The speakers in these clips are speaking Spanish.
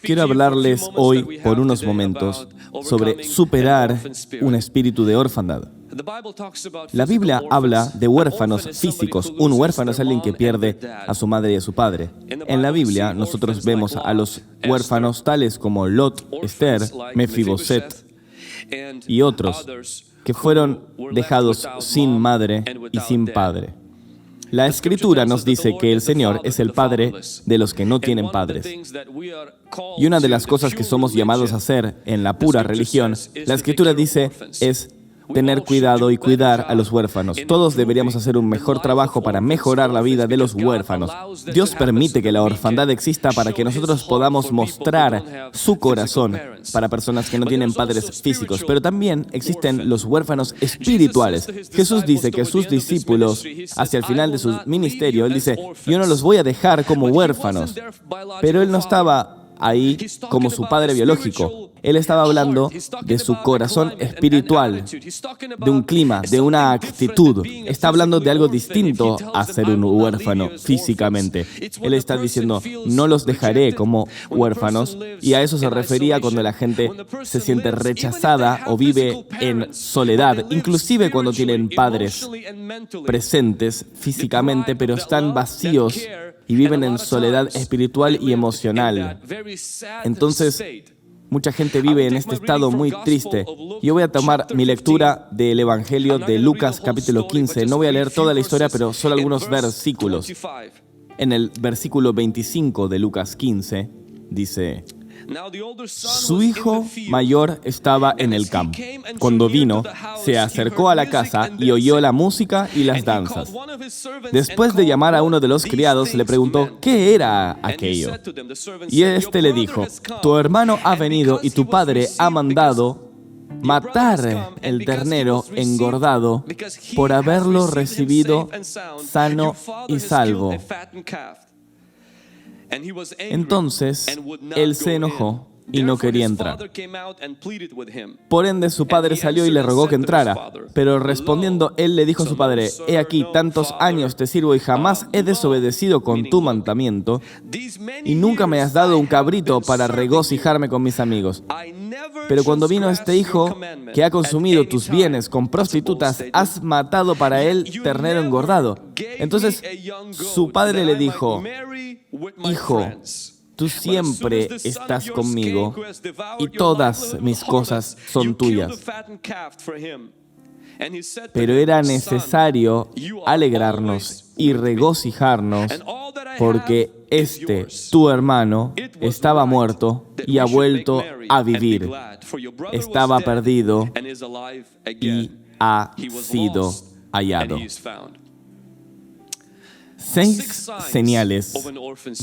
Quiero hablarles hoy por unos momentos sobre superar un espíritu de orfandad. La Biblia habla de huérfanos físicos. Un huérfano es alguien que pierde a su madre y a su padre. En la Biblia nosotros vemos a los huérfanos tales como Lot, Esther, Mefiboset y otros que fueron dejados sin madre y sin padre. La Escritura nos dice que el Señor es el Padre de los que no tienen padres. Y una de las cosas que somos llamados a hacer en la pura religión, la Escritura dice, es tener cuidado y cuidar a los huérfanos. Todos deberíamos hacer un mejor trabajo para mejorar la vida de los huérfanos. Dios permite que la orfandad exista para que nosotros podamos mostrar su corazón para personas que no tienen padres físicos. Pero también existen los huérfanos espirituales. Jesús dice que sus discípulos, hacia el final de su ministerio, Él dice, yo no los voy a dejar como huérfanos. Pero Él no estaba ahí como su padre biológico. Él estaba hablando de su corazón espiritual, de un clima, de una actitud. Está hablando de algo distinto a ser un huérfano físicamente. Él está diciendo, no los dejaré como huérfanos, y a eso se refería cuando la gente se siente rechazada o vive en soledad, inclusive cuando tienen padres presentes físicamente, pero están vacíos y viven en soledad espiritual y emocional. Entonces, mucha gente vive en este estado muy triste. Yo voy a tomar mi lectura del Evangelio de Lucas, capítulo 15. No voy a leer toda la historia, pero solo algunos versículos. En el versículo 25 de Lucas 15, dice, su hijo mayor estaba en el campo. Cuando vino, se acercó a la casa y oyó la música y las danzas. Después de llamar a uno de los criados, le preguntó qué era aquello. Y éste le dijo, tu hermano ha venido y tu padre ha mandado matar el ternero engordado por haberlo recibido sano y salvo. Entonces, él se enojó y no quería entrar. Por ende, su padre salió y le rogó que entrara. Pero respondiendo, él le dijo a su padre, he aquí, tantos años te sirvo y jamás he desobedecido con tu mandamiento, y nunca me has dado un cabrito para regocijarme con mis amigos. Pero cuando vino este hijo que ha consumido tus bienes con prostitutas, has matado para él ternero engordado. Entonces, su padre le dijo, hijo, tú siempre estás conmigo y todas mis cosas son tuyas. Pero era necesario alegrarnos y regocijarnos porque tu hermano, estaba muerto y ha vuelto a vivir. Estaba perdido y ha sido hallado. 6 señales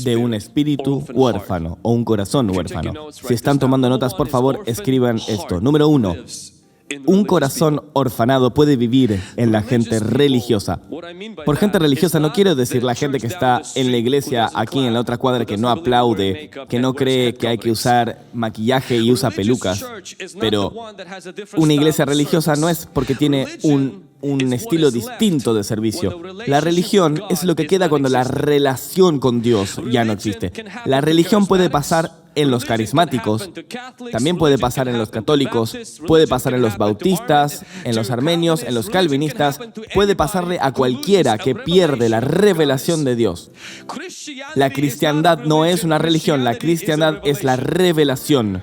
de un espíritu huérfano o un corazón huérfano. Si están tomando notas, por favor, escriban esto. Número 1. Un corazón orfanado puede vivir en la gente religiosa. Por gente religiosa no quiero decir la gente que está en la iglesia aquí en la otra cuadra que no aplaude, que no cree que hay que usar maquillaje y usa pelucas. Pero una iglesia religiosa no es porque tiene un estilo distinto de servicio. La religión es lo que queda cuando la relación con Dios ya no existe. La religión puede pasar en los carismáticos, también puede pasar en los católicos, puede pasar en los bautistas, en los armenios, en los calvinistas, puede pasarle a cualquiera que pierde la revelación de Dios. La cristiandad no es una religión, la cristiandad es la revelación.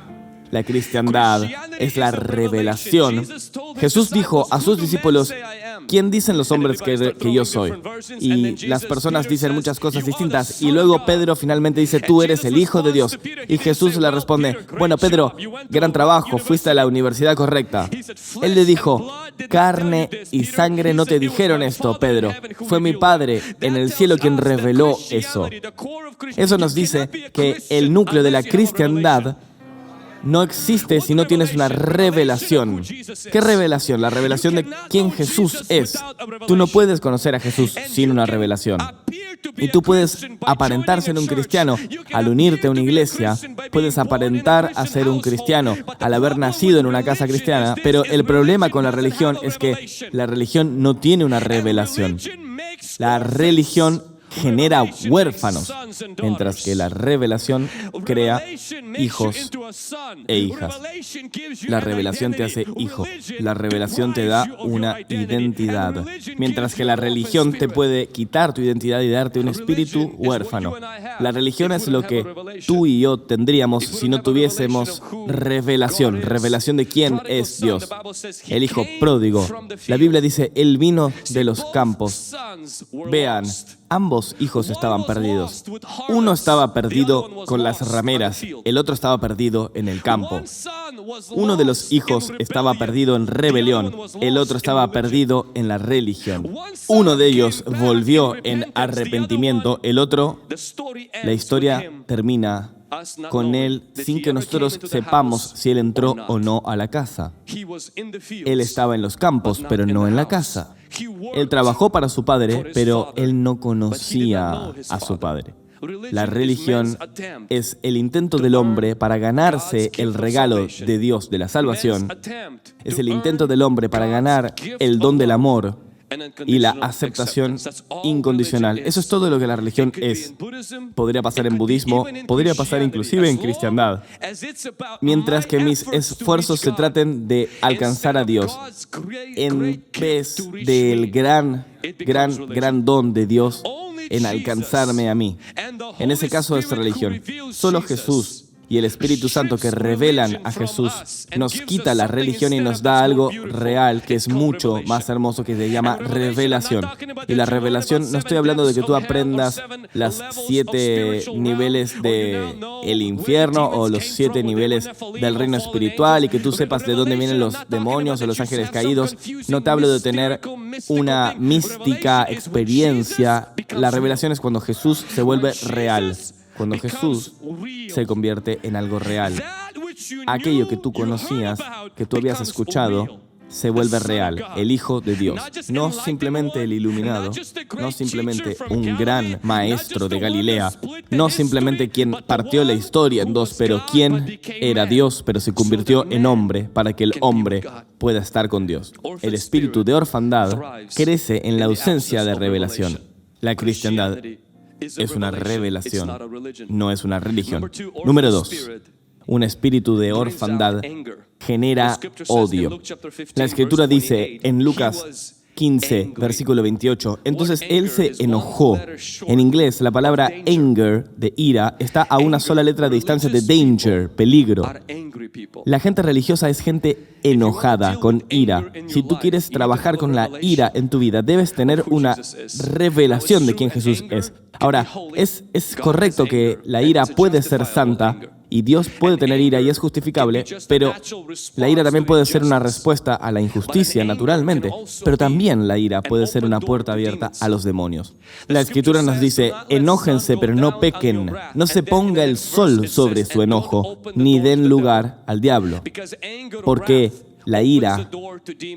La cristiandad es la revelación. Jesús dijo a sus discípulos, ¿quién dicen los hombres que yo soy? Y las personas dicen muchas cosas distintas. Y luego Pedro finalmente dice, tú eres el Hijo de Dios. Y Jesús le responde, bueno, Pedro, gran trabajo, fuiste a la universidad correcta. Él le dijo, carne y sangre no te dijeron esto, Pedro. Fue mi Padre en el cielo quien reveló eso. Eso nos dice que el núcleo de la cristiandad no existe si no tienes una revelación. ¿Qué revelación? La revelación de quién Jesús es. Tú no puedes conocer a Jesús sin una revelación. Y tú puedes aparentar ser un cristiano. Al unirte a una iglesia, puedes aparentar a ser un cristiano al haber nacido en una casa cristiana, pero el problema con la religión es que la religión no tiene una revelación. La religión genera huérfanos, mientras que la revelación crea hijos e hijas. La revelación te hace hijo. La revelación te da una identidad. Mientras que la religión te puede quitar tu identidad y darte un espíritu huérfano. La religión es lo que tú y yo tendríamos si no tuviésemos revelación. Revelación de quién es Dios. El hijo pródigo. La Biblia dice, Él vino de los campos. Vean, ambos hijos estaban perdidos. Uno estaba perdido con las rameras, el otro estaba perdido en el campo. Uno de los hijos estaba perdido en rebelión, el otro estaba perdido en la religión. Uno de ellos volvió en arrepentimiento, el otro, la historia termina con él sin que nosotros sepamos si él entró o no a la casa. Él estaba en los campos, pero no en la casa. Él trabajó para su padre, pero él no conocía a su padre. La religión es el intento del hombre para ganarse el regalo de Dios de la salvación. Es el intento del hombre para ganar el don del amor y la aceptación incondicional. Eso es todo lo que la religión es. Podría pasar en budismo, podría pasar inclusive en cristiandad. Mientras que mis esfuerzos se traten de alcanzar a Dios, en vez del gran don de Dios en alcanzarme a mí. En ese caso es religión. Solo Jesús y el Espíritu Santo que revelan a Jesús nos quita la religión y nos da algo real que es mucho más hermoso, que se llama revelación. Y la revelación, no estoy hablando de que tú aprendas las 7 niveles del infierno o los 7 niveles del reino espiritual y que tú sepas de dónde vienen los demonios o los ángeles caídos. No te hablo de tener una mística experiencia. La revelación es cuando Jesús se vuelve real. Cuando Jesús se convierte en algo real. Aquello que tú conocías, que tú habías escuchado, se vuelve real. El Hijo de Dios. No simplemente el iluminado, no simplemente un gran maestro de Galilea, no simplemente quien partió la historia en dos, pero quien era Dios, pero se convirtió en hombre para que el hombre pueda estar con Dios. El espíritu de orfandad crece en la ausencia de revelación. La cristiandad es una revelación, no es una religión. Número 2. Un espíritu de orfandad genera odio. La Escritura dice en Lucas 15, versículo 28, entonces él se enojó. En inglés, la palabra anger, de ira, está a una sola letra de distancia de danger, peligro. La gente religiosa es gente enojada, con ira. Si tú quieres trabajar con la ira en tu vida, debes tener una revelación de quién Jesús es. Ahora, es correcto que la ira puede ser santa, y Dios puede tener ira y es justificable, pero la ira también puede ser una respuesta a la injusticia, naturalmente. Pero también la ira puede ser una puerta abierta a los demonios. La Escritura nos dice, enójense, pero no pequen. No se ponga el sol sobre su enojo, ni den lugar al diablo. Porque la ira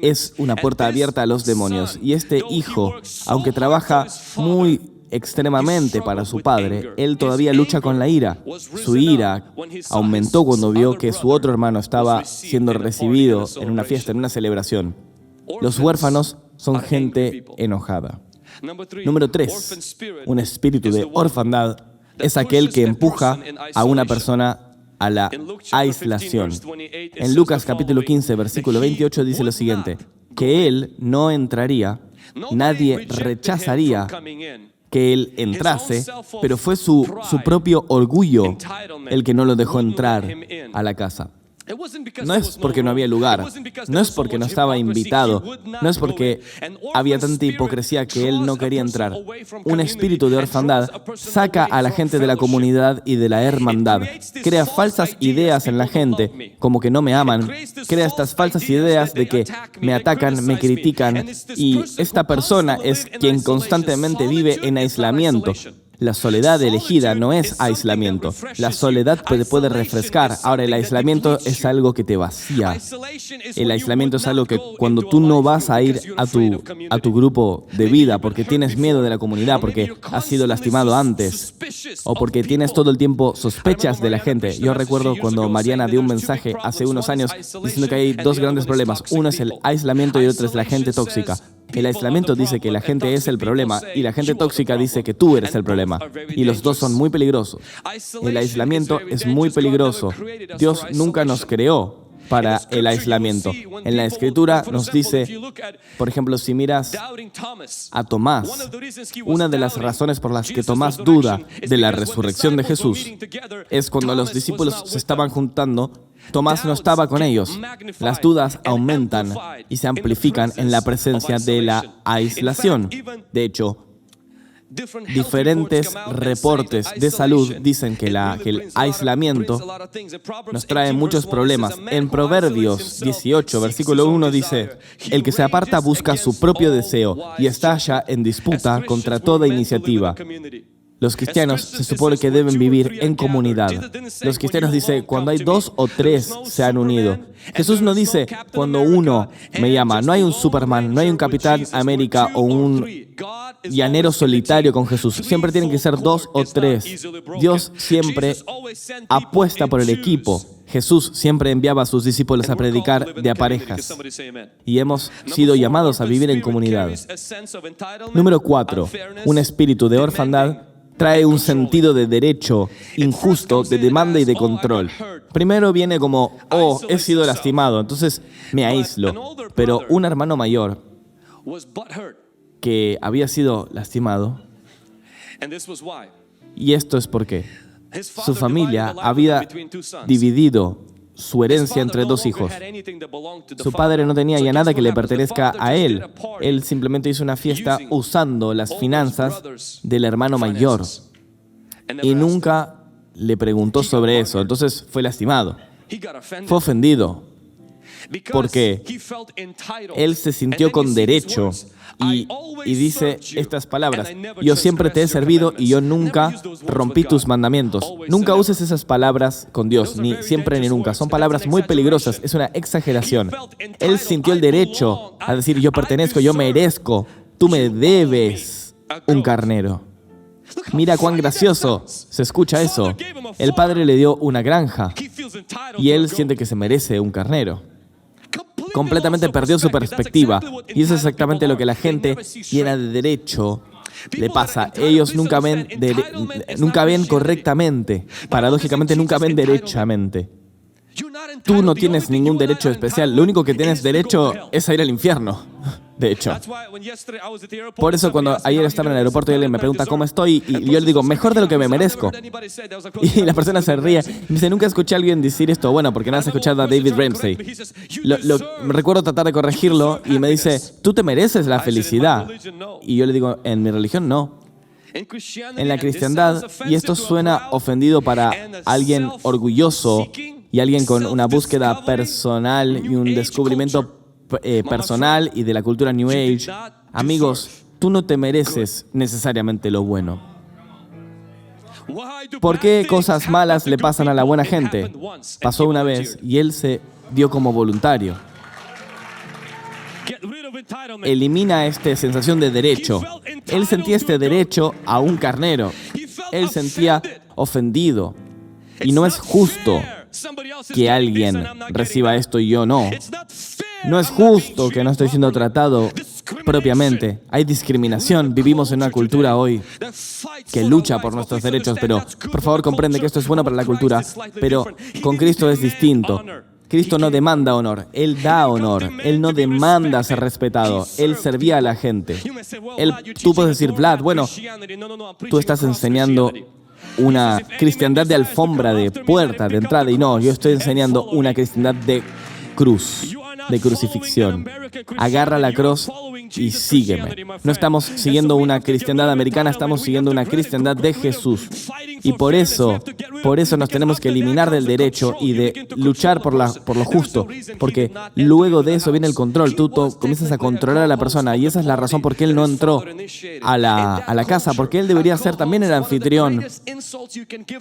es una puerta abierta a los demonios. Y este hijo, aunque trabaja muy extremadamente para su padre, él todavía lucha con la ira. Su ira aumentó cuando vio que su otro hermano estaba siendo recibido en una fiesta, en una celebración. Los huérfanos son gente enojada. Número 3. Un espíritu de orfandad es aquel que empuja a una persona a la aislación. En Lucas capítulo 15, versículo 28 dice lo siguiente, que él no entraría, nadie rechazaría que él entrase, pero fue su propio orgullo el que no lo dejó entrar a la casa. No es porque no había lugar, no es porque no estaba invitado, no es porque había tanta hipocresía que él no quería entrar. Un espíritu de orfandad saca a la gente de la comunidad y de la hermandad, crea falsas ideas en la gente, como que no me aman, crea estas falsas ideas de que me atacan, me critican, y esta persona es quien constantemente vive en aislamiento. La soledad elegida no es aislamiento. La soledad te puede refrescar. Ahora, el aislamiento es algo que te vacía. El aislamiento es algo que cuando tú no vas a ir a tu grupo de vida porque tienes miedo de la comunidad, porque has sido lastimado antes, o porque tienes todo el tiempo sospechas de la gente. Yo recuerdo cuando Mariana dio un mensaje hace unos años diciendo que hay 2 grandes problemas. Uno es el aislamiento y otro es la gente tóxica. El aislamiento dice que la gente es el problema y la gente tóxica dice que tú eres el problema. Y los dos son muy peligrosos. El aislamiento es muy peligroso. Dios nunca nos creó para el aislamiento. En la Escritura nos dice, por ejemplo, si miras a Tomás, una de las razones por las que Tomás duda de la resurrección de Jesús es cuando los discípulos se estaban juntando, Tomás no estaba con ellos. Las dudas aumentan y se amplifican en la presencia de la aislación. De hecho, diferentes reportes de salud dicen que el aislamiento nos trae muchos problemas. En Proverbios 18, versículo 1 dice, el que se aparta busca su propio deseo y estalla en disputa contra toda iniciativa. Los cristianos se supone que deben vivir en comunidad. Los cristianos dicen, cuando hay 2 o 3 se han unido. Jesús no dice, cuando uno me llama. No hay un Superman, no hay un Capitán América o un llanero solitario con Jesús. Siempre tienen que ser 2 o 3. Dios siempre apuesta por el equipo. Jesús siempre enviaba a sus discípulos a predicar de a parejas. Y hemos sido llamados a vivir en comunidad. Número 4. Un espíritu de orfandad trae un sentido de derecho injusto, de demanda y de control. Primero viene como, he sido lastimado, entonces me aíslo. Pero un hermano mayor que había sido lastimado, y esto es porque su familia había dividido su herencia entre 2 hijos. Su padre no tenía ya nada que le pertenezca a él. Él simplemente hizo una fiesta usando las finanzas del hermano mayor. Y nunca le preguntó sobre eso. Entonces fue lastimado. Fue ofendido. Porque él se sintió con derecho y dice estas palabras: yo siempre te he servido y yo nunca rompí tus mandamientos. Nunca uses esas palabras con Dios, ni siempre ni nunca. Son palabras muy peligrosas, es una exageración. Él sintió el derecho a decir: yo pertenezco, yo merezco, tú me debes un carnero. Mira cuán gracioso se escucha eso. El padre le dio una granja y él siente que se merece un carnero. Completamente perdió su perspectiva. Y eso es exactamente lo que la gente llena de derecho le pasa. Ellos nunca ven correctamente. Paradójicamente, nunca ven derechamente. Tú no tienes ningún derecho especial. Lo único que tienes derecho es a ir al infierno, de hecho. Por eso cuando ayer estaba en el aeropuerto y alguien me pregunta cómo estoy, y yo le digo, mejor de lo que me merezco. Y la persona se ríe y me dice, nunca escuché a alguien decir esto. Bueno, porque no has escuchado a David Ramsey. Recuerdo tratar de corregirlo y me dice, tú te mereces la felicidad. Y yo le digo, en mi religión no. En la cristiandad, y esto suena ofendido para alguien orgulloso y alguien con una búsqueda personal y un descubrimiento personal y de la cultura New Age. Amigos, tú no te mereces necesariamente lo bueno. ¿Por qué cosas malas le pasan a la buena gente? Pasó una vez y él se dio como voluntario. Elimina esta sensación de derecho. Él sentía este derecho a un carnero. Él sentía ofendido. Y no es justo que alguien reciba esto y yo no. No es justo que no estoy siendo tratado propiamente. Hay discriminación. Vivimos en una cultura hoy que lucha por nuestros derechos, pero por favor comprende que esto es bueno para la cultura, pero con Cristo es distinto. Cristo no demanda honor, Él da honor. Él no demanda ser respetado. Él servía a la gente. Tú puedes decir, Vlad, bueno, tú estás enseñando una cristiandad de alfombra, de puerta, de entrada, y no, yo estoy enseñando una cristiandad de cruz, de crucifixión. Agarra la cruz y sígueme. No estamos siguiendo una cristiandad americana, estamos siguiendo una cristiandad de Jesús. Y por eso nos tenemos que eliminar del derecho y de luchar por lo justo, porque luego de eso viene el control. Tú comienzas a controlar a la persona, y esa es la razón por qué él no entró a la casa, porque él debería ser también el anfitrión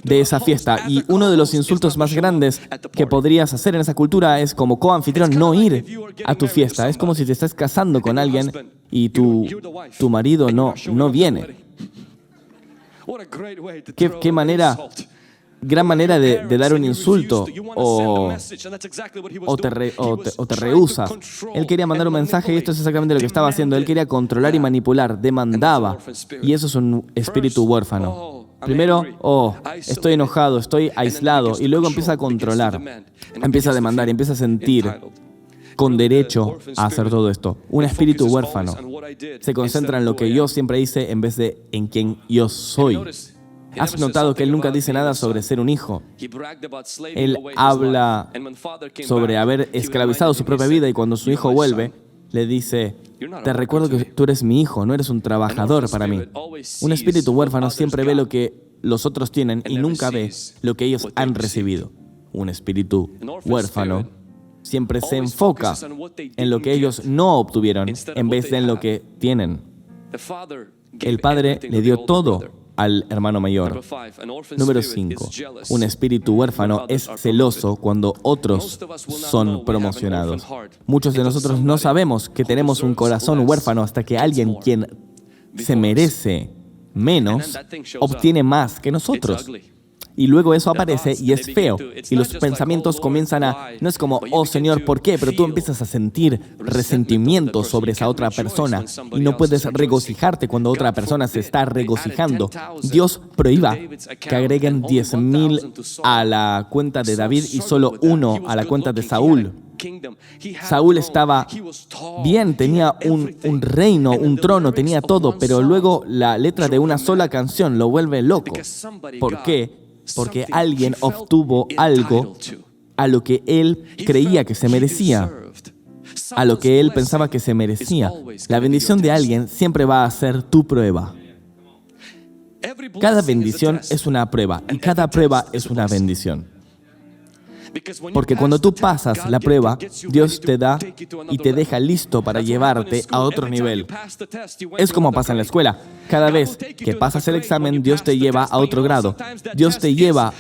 de esa fiesta. Y uno de los insultos más grandes que podrías hacer en esa cultura es como coanfitrión no ir a tu fiesta. Es como si te estás casando con alguien y tu marido no viene. ¿Qué manera gran manera de dar un insulto o te rehusas. Él quería mandar un mensaje y esto es exactamente lo que estaba haciendo. Él quería controlar y manipular, demandaba. Y eso es un espíritu huérfano. Primero, estoy enojado, estoy aislado, y luego empieza a controlar, empieza a demandar, empieza a sentir con derecho a hacer todo esto. Un espíritu huérfano se concentra en lo que yo siempre hice en vez de en quien yo soy. ¿Has notado que él nunca dice nada sobre ser un hijo? Él habla sobre haber esclavizado su propia vida y cuando su hijo vuelve, le dice, te recuerdo que tú eres mi hijo, no eres un trabajador para mí. Un espíritu huérfano siempre ve lo que los otros tienen y nunca ve lo que ellos han recibido. Un espíritu huérfano siempre se enfoca en lo que ellos no obtuvieron en vez de en lo que tienen. El padre le dio todo al hermano mayor. Número 5. Un espíritu huérfano es celoso cuando otros son promocionados. Muchos de nosotros no sabemos que tenemos un corazón huérfano hasta que alguien quien se merece menos obtiene más que nosotros. Y luego eso aparece y es feo. Y los pensamientos comienzan no es como, oh Señor, ¿por qué? Pero tú empiezas a sentir resentimiento sobre esa otra persona y no puedes regocijarte cuando otra persona se está regocijando. Dios prohíba que agreguen 10,000 a la cuenta de David y solo 1 a la cuenta de Saúl. Saúl estaba bien, tenía un reino, un trono, tenía todo, pero luego la letra de una sola canción lo vuelve loco. ¿Por qué? Porque alguien obtuvo algo a lo que él creía que se merecía, a lo que él pensaba que se merecía. La bendición de alguien siempre va a ser tu prueba. Cada bendición es una prueba y cada prueba es una bendición. Porque cuando tú pasas la prueba, Dios te da y te deja listo para llevarte a otro nivel. Es como pasa en la escuela. Cada vez que pasas el examen, Dios te lleva a otro grado. Dios te lleva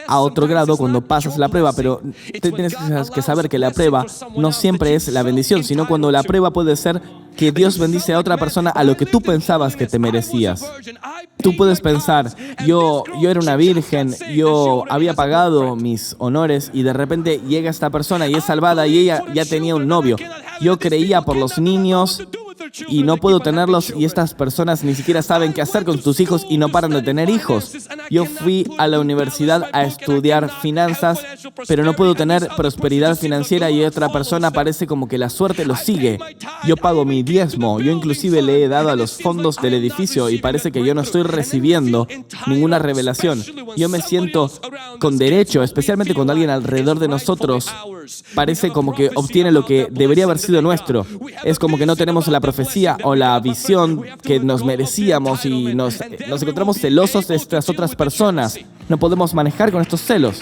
a otro grado cuando pasas la prueba, pero tienes que saber que la prueba no siempre es la bendición, sino cuando la prueba puede ser que Dios bendice a otra persona a lo que tú pensabas que te merecías. Tú puedes pensar, yo era una virgen, yo había pagado mis honores y de repente llega esta persona y es salvada y ella ya tenía un novio. Yo creía por los niños y no puedo tenerlos y estas personas ni siquiera saben qué hacer con tus hijos y no paran de tener hijos. Yo fui a la universidad a estudiar finanzas, pero no puedo tener prosperidad financiera y otra persona parece como que la suerte los sigue. Yo pago mi diezmo, yo inclusive le he dado a los fondos del edificio y parece que yo no estoy recibiendo ninguna revelación. Yo me siento con derecho, especialmente cuando alguien alrededor de nosotros parece como que obtiene lo que debería haber sido nuestro. Es como que no tenemos la profecía o la visión que nos merecíamos y nos encontramos celosos de estas otras personas. No podemos manejar con estos celos.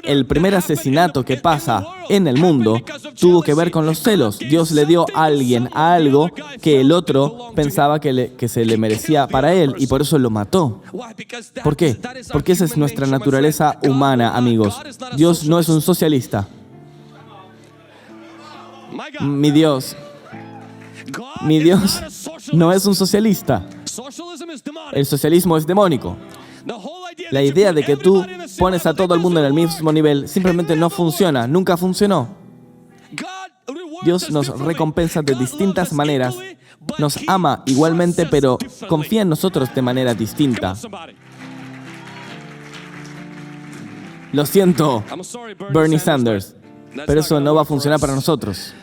El primer asesinato que pasa en el mundo tuvo que ver con los celos. Dios le dio a alguien algo que el otro pensaba que se le merecía para él y por eso lo mató. ¿Por qué? Porque esa es nuestra naturaleza humana, amigos. Dios no es un socialista. Mi Dios no es un socialista. El socialismo es demónico. La idea de que tú pones a todo el mundo en el mismo nivel simplemente no funciona, nunca funcionó. Dios nos recompensa de distintas maneras, nos ama igualmente, pero confía en nosotros de manera distinta. Lo siento, Bernie Sanders, pero eso no va a funcionar para nosotros.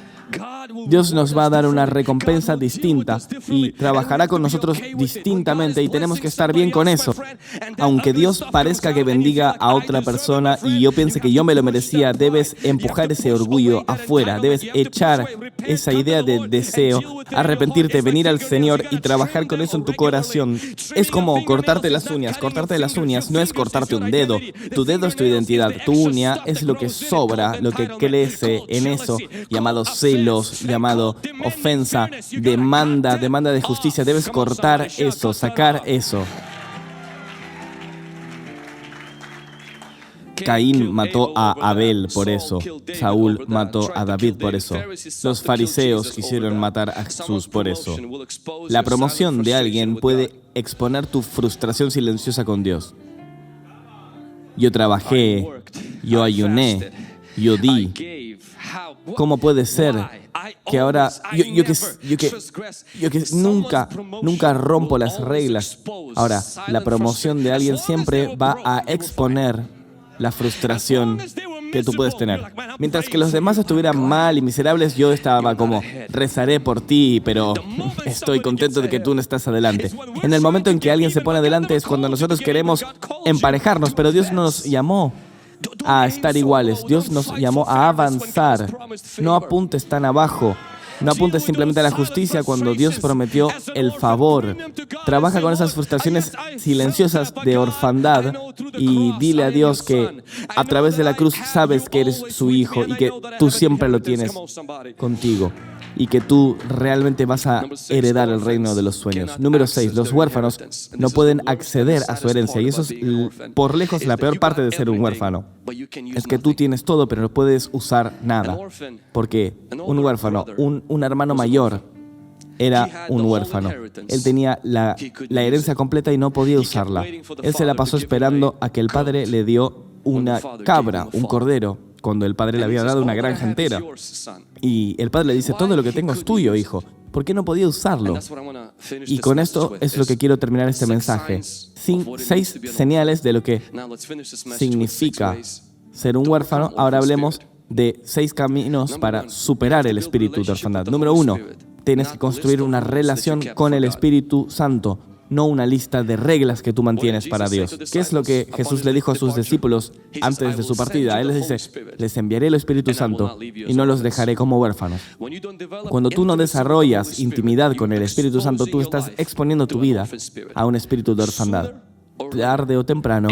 Dios nos va a dar una recompensa distinta y trabajará con nosotros distintamente y tenemos que estar bien con eso. Aunque Dios parezca que bendiga a otra persona y yo piense que yo me lo merecía, debes empujar ese orgullo afuera, debes echar esa idea de deseo, arrepentirte, venir al Señor y trabajar con eso en tu corazón. Es como cortarte las uñas. Cortarte las uñas no es cortarte un dedo. Tu dedo es tu identidad. Tu uña es lo que sobra, lo que crece en eso, llamado celos, llamado ofensa, demanda de justicia. Debes cortar eso, sacar eso. Caín mató a Abel por eso. Saúl mató a David por eso. Los fariseos quisieron matar a Jesús por eso. La promoción de alguien puede exponer tu frustración silenciosa con Dios. yo trabajé, yo ayuné, yo di. ¿Cómo puede ser que ahora yo que nunca rompo las reglas? Ahora, la promoción de alguien siempre va a exponer la frustración que tú puedes tener. Mientras que los demás estuvieran mal y miserables, yo estaba como, rezaré por ti, pero estoy contento de que tú no estás adelante. En el momento en que alguien se pone adelante es cuando nosotros queremos emparejarnos, pero Dios nos llamó a estar iguales. Dios nos llamó a avanzar. No apuntes tan abajo. No apuntes simplemente a la justicia cuando Dios prometió el favor. Trabaja con esas frustraciones silenciosas de orfandad y dile a Dios que a través de la cruz sabes que eres su hijo y que tú siempre lo tienes contigo y que tú realmente vas a heredar el reino de los sueños. Número 6. Los huérfanos no pueden acceder a su herencia y eso es por lejos la peor parte de ser un huérfano. Es que tú tienes todo pero no puedes usar nada. Porque un huérfano, un hermano mayor, era un huérfano. Él tenía la herencia completa y no podía usarla. Él se la pasó esperando a que el padre le dio una cabra, un cordero, cuando el padre le había dado una granja entera. Y el padre le dice, todo lo que tengo es tuyo, hijo. ¿Por qué no podía usarlo? Y con esto es lo que quiero terminar este mensaje. 6 señales de lo que significa ser un huérfano. Ahora hablemos de 6 caminos para superar el espíritu de orfandad. Número 1, tienes que construir una relación con el Espíritu Santo, no una lista de reglas que tú mantienes para Dios. ¿Qué es lo que Jesús le dijo a sus discípulos antes de su partida? Él les dice, les enviaré el Espíritu Santo y no los dejaré como huérfanos. Cuando tú no desarrollas intimidad con el Espíritu Santo, tú estás exponiendo tu vida a un espíritu de orfandad. Tarde o temprano,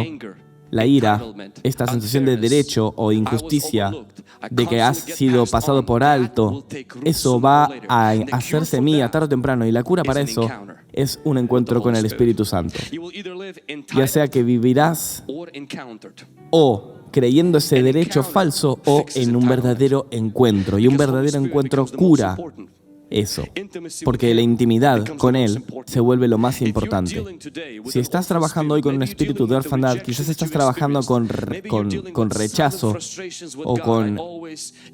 la ira, esta sensación de derecho o injusticia, de que has sido pasado por alto, eso va a hacerse mía tarde o temprano. Y la cura para eso es un encuentro con el Espíritu Santo. Ya sea que vivirás o creyendo ese derecho falso o en un verdadero encuentro. Y un verdadero encuentro cura eso, porque la intimidad con Él se vuelve lo más importante. Si estás trabajando hoy con un espíritu de orfandad, quizás estás trabajando con rechazo o con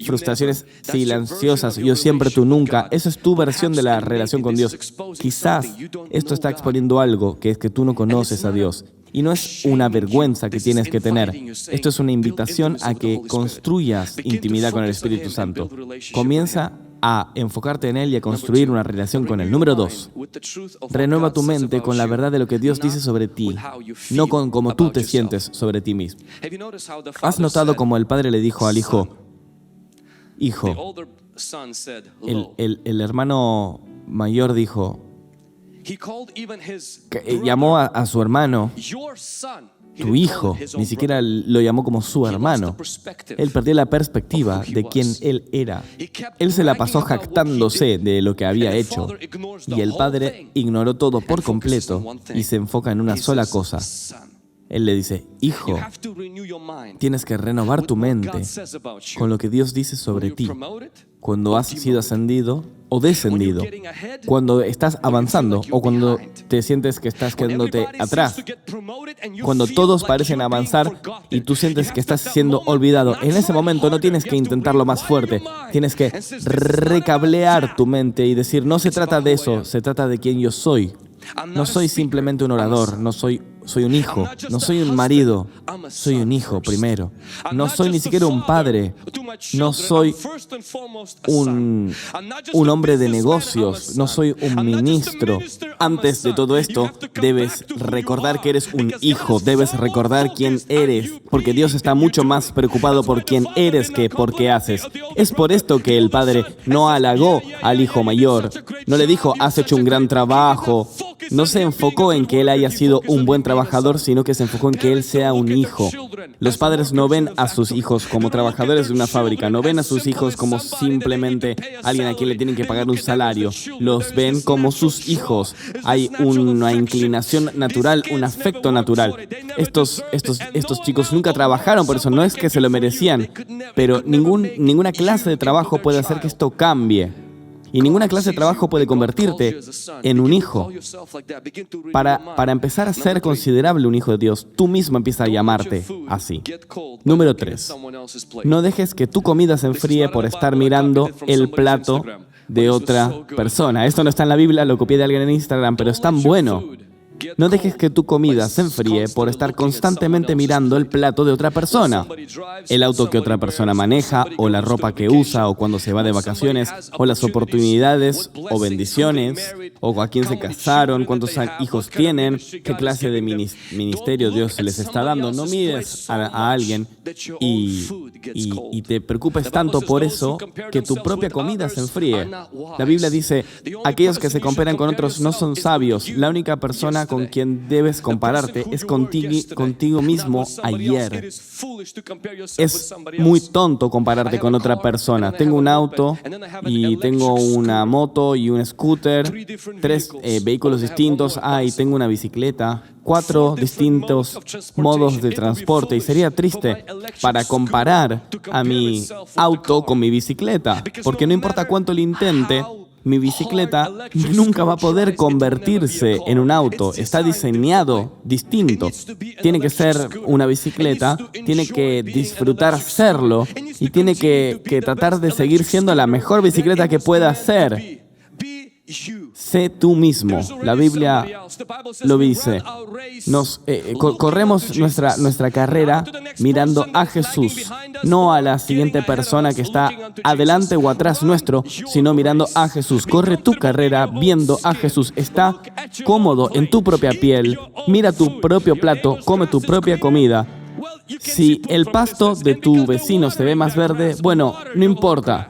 frustraciones silenciosas, yo siempre, tú nunca. Esa es tu versión de la relación con Dios. Quizás esto está exponiendo algo, que es que tú no conoces a Dios. Y no es una vergüenza que tienes que tener. Esto es una invitación a que construyas intimidad con el Espíritu Santo. Comienza a enfocarte en Él y a construir una relación con Él. Número 2, renueva tu mente con la verdad de lo que Dios dice sobre ti, no con cómo tú te sientes sobre ti mismo. ¿Has notado cómo el padre le dijo al hijo, el hermano mayor dijo, llamó a su hermano, tu hijo, ni siquiera lo llamó como su hermano. Él perdió la perspectiva de quién él era. Él se la pasó jactándose de lo que había hecho. Y el padre ignoró todo por completo y se enfoca en una sola cosa. Él le dice, hijo, tienes que renovar tu mente con lo que Dios dice sobre ti. Cuando has sido ascendido o descendido, cuando estás avanzando o cuando te sientes que estás quedándote atrás, cuando todos parecen avanzar y tú sientes que estás siendo olvidado, en ese momento no tienes que intentarlo más fuerte, tienes que recablear tu mente y decir, no se trata de eso, se trata de quién yo soy. No soy simplemente un orador, soy un hijo, no soy un marido, soy un hijo primero. No soy ni siquiera un padre, no soy un hombre de negocios, no soy un ministro. Antes de todo esto, debes recordar que eres un hijo, debes recordar quién eres, porque Dios está mucho más preocupado por quién eres que por qué haces. Es por esto que el padre no halagó al hijo mayor, no le dijo, has hecho un gran trabajo. No se enfocó en que él haya sido un buen trabajador, sino que se enfocó en que él sea un hijo. Los padres no ven a sus hijos como trabajadores de una fábrica, no ven a sus hijos como simplemente alguien a quien le tienen que pagar un salario. Los ven como sus hijos. Hay una inclinación natural, un afecto natural. Estos chicos nunca trabajaron por eso, no es que se lo merecían, pero ninguna clase de trabajo puede hacer que esto cambie. Y ninguna clase de trabajo puede convertirte en un hijo. Para empezar a ser considerable un hijo de Dios, tú mismo empiezas a llamarte así. Número 3. No dejes que tu comida se enfríe por estar mirando el plato de otra persona. Esto no está en la Biblia, lo copié de alguien en Instagram, pero es tan bueno. No dejes que tu comida se enfríe por estar constantemente mirando el plato de otra persona. El auto que otra persona maneja, o la ropa que usa, o cuando se va de vacaciones, o las oportunidades o bendiciones, o a quién se casaron, cuántos hijos tienen, qué clase de ministerio Dios les está dando. No mires a alguien y te preocupes tanto por eso que tu propia comida se enfríe. La Biblia dice, aquellos que se comparan con otros no son sabios. La única persona con quien debes compararte es contigo mismo ayer. Es muy tonto compararte con otra persona. Tengo un auto y tengo una moto y un scooter, 3 vehículos distintos, y tengo una bicicleta, 4 distintos modos de transporte, y sería triste para comparar a mi auto con mi bicicleta, porque no importa cuánto lo intente, mi bicicleta nunca va a poder convertirse en un auto. Está diseñado distinto. Tiene que ser una bicicleta, tiene que disfrutar serlo y tiene que tratar de seguir siendo la mejor bicicleta que pueda ser. Sé tú mismo. La Biblia lo dice. Corremos nuestra carrera mirando a Jesús, no a la siguiente persona que está adelante o atrás nuestro, sino mirando a Jesús. Corre tu carrera viendo a Jesús. Está cómodo en tu propia piel. Mira tu propio plato, come tu propia comida. Si el pasto de tu vecino se ve más verde, bueno, no importa.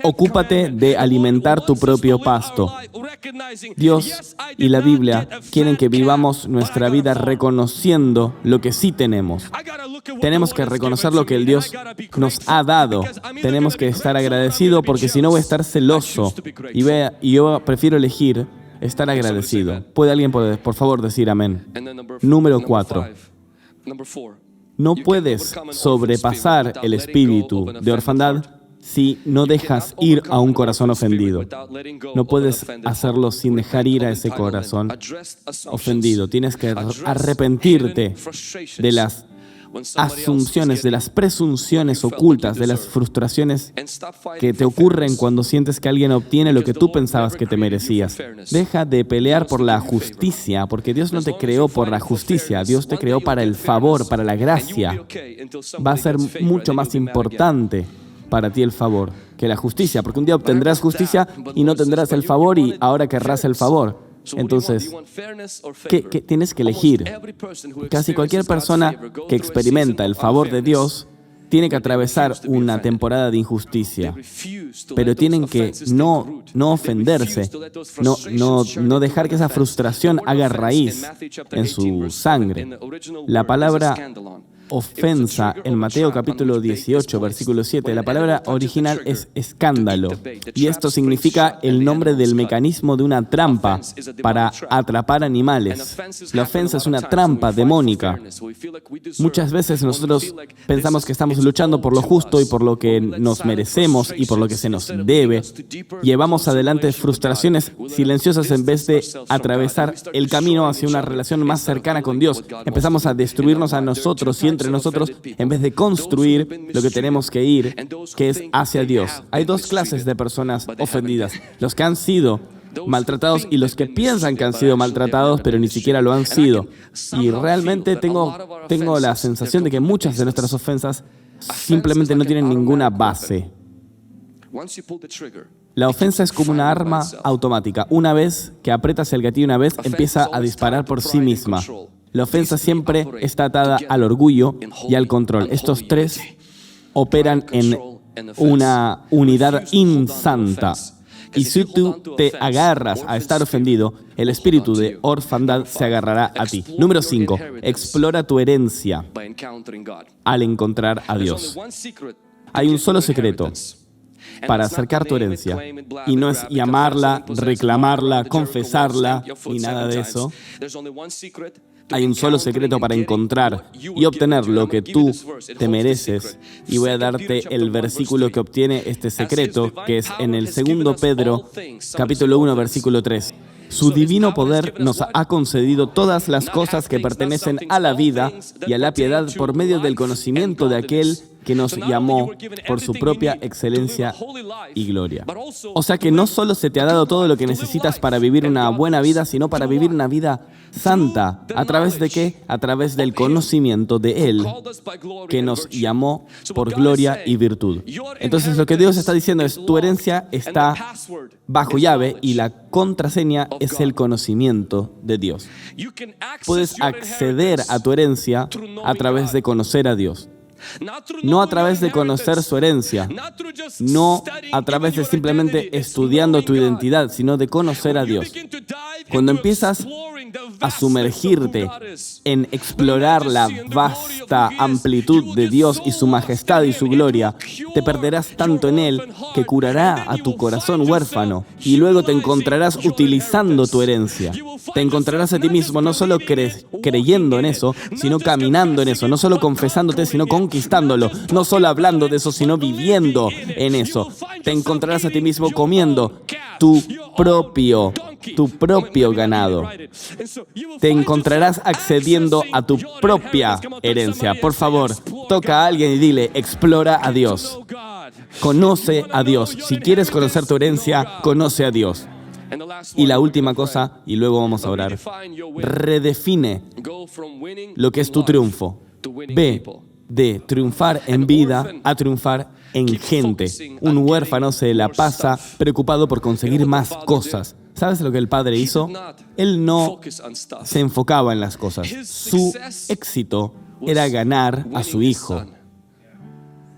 Ocúpate de alimentar tu propio pasto. Dios y la Biblia quieren que vivamos nuestra vida reconociendo lo que sí tenemos. Tenemos que reconocer lo que el Dios nos ha dado. Tenemos que estar agradecidos porque si no voy a estar celoso. Y yo prefiero elegir estar agradecido. ¿Puede alguien, por favor, decir amén? Número 4. No puedes sobrepasar el espíritu de orfandad si no dejas ir a un corazón ofendido. No puedes hacerlo sin dejar ir a ese corazón ofendido. Tienes que arrepentirte de las asunciones, de las presunciones ocultas, de las frustraciones que te ocurren cuando sientes que alguien obtiene lo que tú pensabas que te merecías. Deja de pelear por la justicia, porque Dios no te creó por la justicia, Dios te creó para el favor, para la gracia. Va a ser mucho más importante para ti el favor que la justicia, porque un día obtendrás justicia y no tendrás el favor y ahora querrás el favor. Entonces, ¿qué tienes que elegir? Casi cualquier persona que experimenta el favor de Dios tiene que atravesar una temporada de injusticia, pero tienen que no ofenderse, no dejar que esa frustración haga raíz en su sangre. La palabra ofensa en Mateo capítulo 18, versículo 7, la palabra original es escándalo, y esto significa el nombre del mecanismo de una trampa para atrapar animales. La ofensa es una trampa demónica. Muchas veces nosotros pensamos que estamos luchando por lo justo y por lo que nos merecemos y por lo que se nos debe. Llevamos adelante frustraciones silenciosas en vez de atravesar el camino hacia una relación más cercana con Dios. Empezamos a destruirnos a nosotros y entre nosotros en vez de construir lo que tenemos que ir, que es hacia Dios. Hay 2 clases de personas ofendidas: los que han sido maltratados y los que piensan que han sido maltratados, pero ni siquiera lo han sido. Y realmente tengo la sensación de que muchas de nuestras ofensas simplemente no tienen ninguna base. La ofensa es como una arma automática. Una vez que aprietas el gatillo empieza a disparar por sí misma. La ofensa siempre está atada al orgullo y al control. Estos 3 operan en una unidad insanta. Y si tú te agarras a estar ofendido, el espíritu de orfandad se agarrará a ti. Número 5. Explora tu herencia al encontrar a Dios. Hay un solo secreto para acercar tu herencia, y no es llamarla, reclamarla, confesarla, ni nada de eso. Hay un solo secreto para encontrar y obtener lo que tú te mereces. Y voy a darte el versículo que obtiene este secreto, que es en el 2 Pedro, capítulo 1, versículo 3. Su divino poder nos ha concedido todas las cosas que pertenecen a la vida y a la piedad por medio del conocimiento de aquel que nos llamó por su propia excelencia y gloria. O sea que no solo se te ha dado todo lo que necesitas para vivir una buena vida, sino para vivir una vida santa. ¿A través de qué? A través del conocimiento de Él, que nos llamó por gloria y virtud. Entonces lo que Dios está diciendo es, tu herencia está bajo llave y la contraseña es el conocimiento de Dios. Puedes acceder a tu herencia a través de conocer a Dios. No a través de conocer su herencia, no a través de simplemente estudiando tu identidad, sino de conocer a Dios. Cuando empiezas a sumergirte en explorar la vasta amplitud de Dios y su majestad y su gloria, te perderás tanto en Él que curará a tu corazón huérfano y luego te encontrarás utilizando tu herencia. Te encontrarás a ti mismo no solo creyendo en eso, sino caminando en eso, no solo confesándote, sino conquistándolo, no solo hablando de eso, sino viviendo en eso. Te encontrarás a ti mismo comiendo tu propio ganado. Te encontrarás accediendo a tu propia herencia. Por favor, toca a alguien y dile, explora a Dios. Conoce a Dios. Si quieres conocer tu herencia, conoce a Dios. Y la última cosa, y luego vamos a orar, redefine lo que es tu triunfo. Ve de triunfar en vida a triunfar en gente. Un huérfano se la pasa preocupado por conseguir más cosas. ¿Sabes lo que el padre hizo? Él no se enfocaba en las cosas. Su éxito era ganar a su hijo.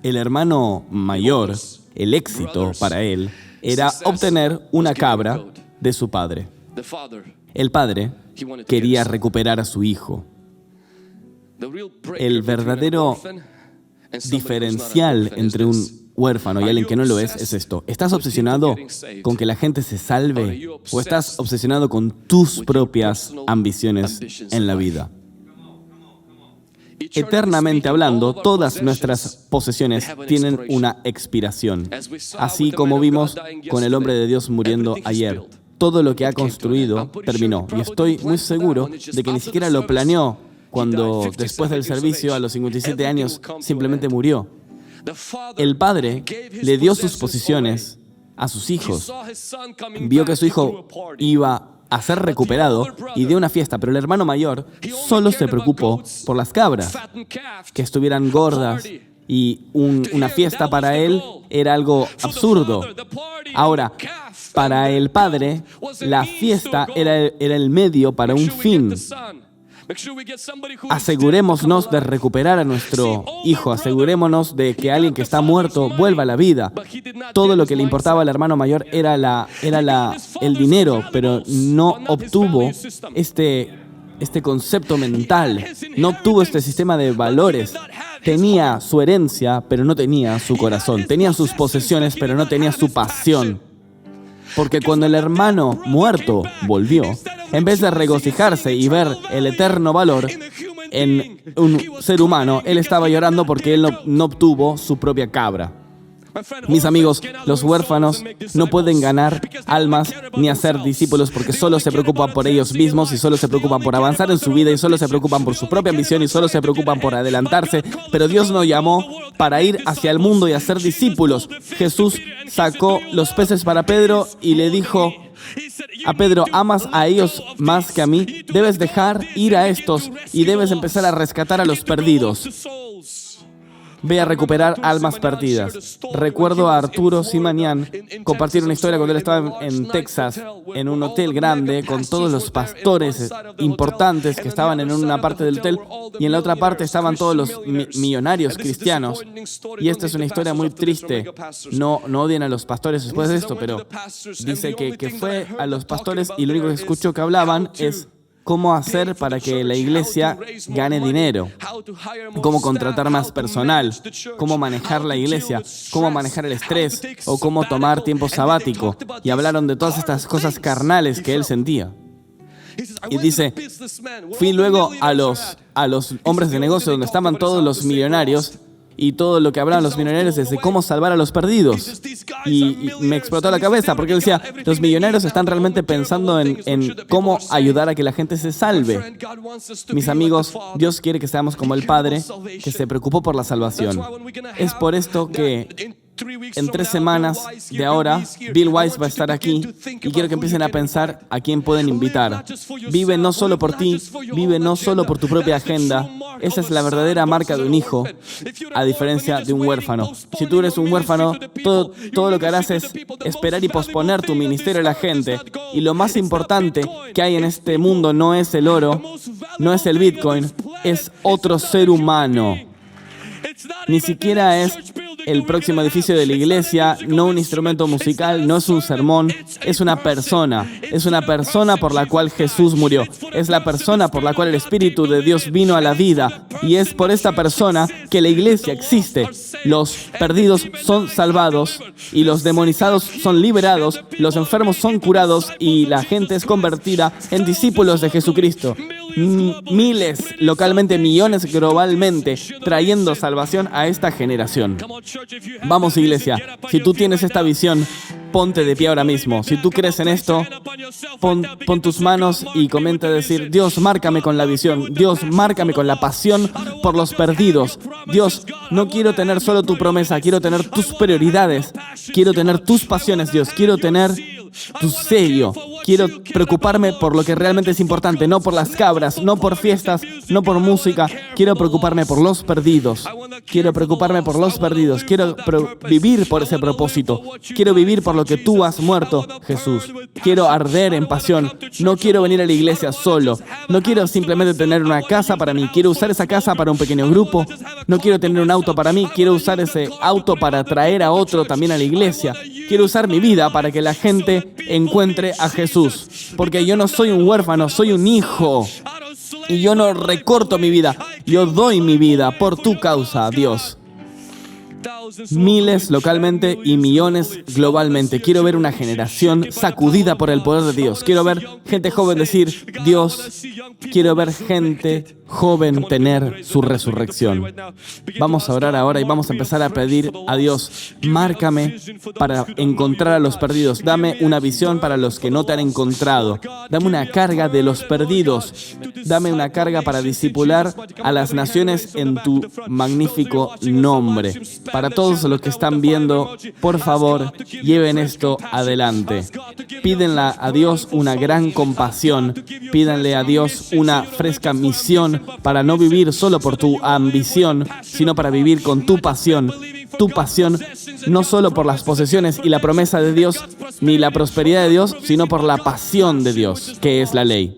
El hermano mayor, el éxito para él, era obtener una cabra de su padre. El padre quería recuperar a su hijo. El verdadero diferencial entre un huérfano y alguien que no lo es esto. ¿Estás obsesionado con que la gente se salve o estás obsesionado con tus propias ambiciones en la vida? Eternamente hablando, todas nuestras posesiones tienen una expiración. Así como vimos con el hombre de Dios muriendo ayer. Todo lo que ha construido terminó. Y estoy muy seguro de que ni siquiera lo planeó cuando después del servicio a los 57 años simplemente murió. El padre le dio sus posesiones a sus hijos. Vio que su hijo iba a ser recuperado y dio una fiesta, pero el hermano mayor solo se preocupó por las cabras, que estuvieran gordas, y una fiesta para él era algo absurdo. Ahora, para el padre, la fiesta era el medio para un fin. Asegurémonos de recuperar a nuestro hijo, asegurémonos de que alguien que está muerto vuelva a la vida. Todo lo que le importaba al hermano mayor era el dinero, pero no obtuvo este concepto mental, no obtuvo este sistema de valores. Tenía su herencia, pero no tenía su corazón. Tenía sus posesiones, pero no tenía su pasión. Porque cuando el hermano muerto volvió, en vez de regocijarse y ver el eterno valor en un ser humano, él estaba llorando porque él no obtuvo su propia cabra. Mis amigos, los huérfanos no pueden ganar almas ni hacer discípulos porque solo se preocupan por ellos mismos y solo se preocupan por avanzar en su vida y solo se preocupan por su propia ambición y solo se preocupan por adelantarse. Pero Dios nos llamó para ir hacia el mundo y hacer discípulos. Jesús sacó los peces para Pedro y le dijo a Pedro, ¿amas a ellos más que a mí? Debes dejar ir a estos y debes empezar a rescatar a los perdidos. Ve a recuperar almas perdidas. Recuerdo a Arturo Simanian compartir una historia cuando él estaba en Texas, en un hotel grande, con todos los pastores importantes que estaban en una parte del hotel y en la otra parte estaban todos los millonarios cristianos. Y esta es una historia muy triste. No odien a los pastores después de esto, pero dice que fue a los pastores y lo único que escuchó que hablaban es cómo hacer para que la iglesia gane dinero, cómo contratar más personal, cómo manejar la iglesia, cómo manejar el estrés o cómo tomar tiempo sabático. Y hablaron de todas estas cosas carnales que él sentía. Y dice, fui luego a los hombres de negocio donde estaban todos los millonarios, y todo lo que hablaban los millonarios es de cómo salvar a los perdidos. Y me explotó la cabeza porque él decía, los millonarios están realmente pensando en cómo ayudar a que la gente se salve. Mis amigos, Dios quiere que seamos como el Padre que se preocupó por la salvación. Es por esto que en 3 semanas de ahora, Bill Wise va a estar aquí y quiero que empiecen a pensar a quién pueden invitar. Vive no solo por ti, vive no solo por tu propia agenda. Esa es la verdadera marca de un hijo, a diferencia de un huérfano. Si tú eres un huérfano, todo lo que harás es esperar y posponer tu ministerio a la gente. Y lo más importante que hay en este mundo no es el oro, no es el Bitcoin, es otro ser humano. Ni siquiera es el próximo edificio de la iglesia, no un instrumento musical, no es un sermón, es una persona. Es una persona por la cual Jesús murió. Es la persona por la cual el Espíritu de Dios vino a la vida. Y es por esta persona que la iglesia existe. Los perdidos son salvados y los demonizados son liberados, los enfermos son curados y la gente es convertida en discípulos de Jesucristo. Miles, localmente millones globalmente, trayendo salvación a esta generación. Vamos, iglesia, si tú tienes esta visión, ponte de pie ahora mismo. Si tú crees en esto, pon tus manos y comienza a decir, Dios, márcame con la visión. Dios, márcame con la pasión por los perdidos. Dios, no quiero tener solo tu promesa, quiero tener tus prioridades. Quiero tener tus pasiones, Dios. Quiero tener tu sello. Quiero preocuparme por lo que realmente es importante, no por las cabras, no por fiestas, no por música. Quiero preocuparme por los perdidos. Quiero preocuparme por los perdidos. Quiero vivir por ese propósito. Quiero vivir por lo que tú has muerto, Jesús. Quiero arder en pasión. No quiero venir a la iglesia solo. No quiero simplemente tener una casa para mí. Quiero usar esa casa para un pequeño grupo. No quiero tener un auto para mí. Quiero usar ese auto para traer a otro también a la iglesia. Quiero usar mi vida para que la gente encuentre a Jesús. Porque yo no soy un huérfano, soy un hijo. Y yo no recorto mi vida, yo doy mi vida por tu causa, Dios. Miles localmente y millones globalmente. Quiero ver una generación sacudida por el poder de Dios. Quiero ver gente joven decir, Dios. Quiero ver gente joven tener su resurrección. Vamos a orar ahora y vamos a empezar a pedir a Dios, márcame para encontrar a los perdidos. Dame una visión para los que no te han encontrado. Dame una carga de los perdidos. Dame una carga para discipular a las naciones en tu magnífico nombre. Para todos los que están viendo, por favor, lleven esto adelante. Pídenle a Dios una gran compasión. Pídanle a Dios una fresca misión para no vivir solo por tu ambición, sino para vivir con tu pasión. Tu pasión no solo por las posesiones y la promesa de Dios, ni la prosperidad de Dios, sino por la pasión de Dios, que es la ley.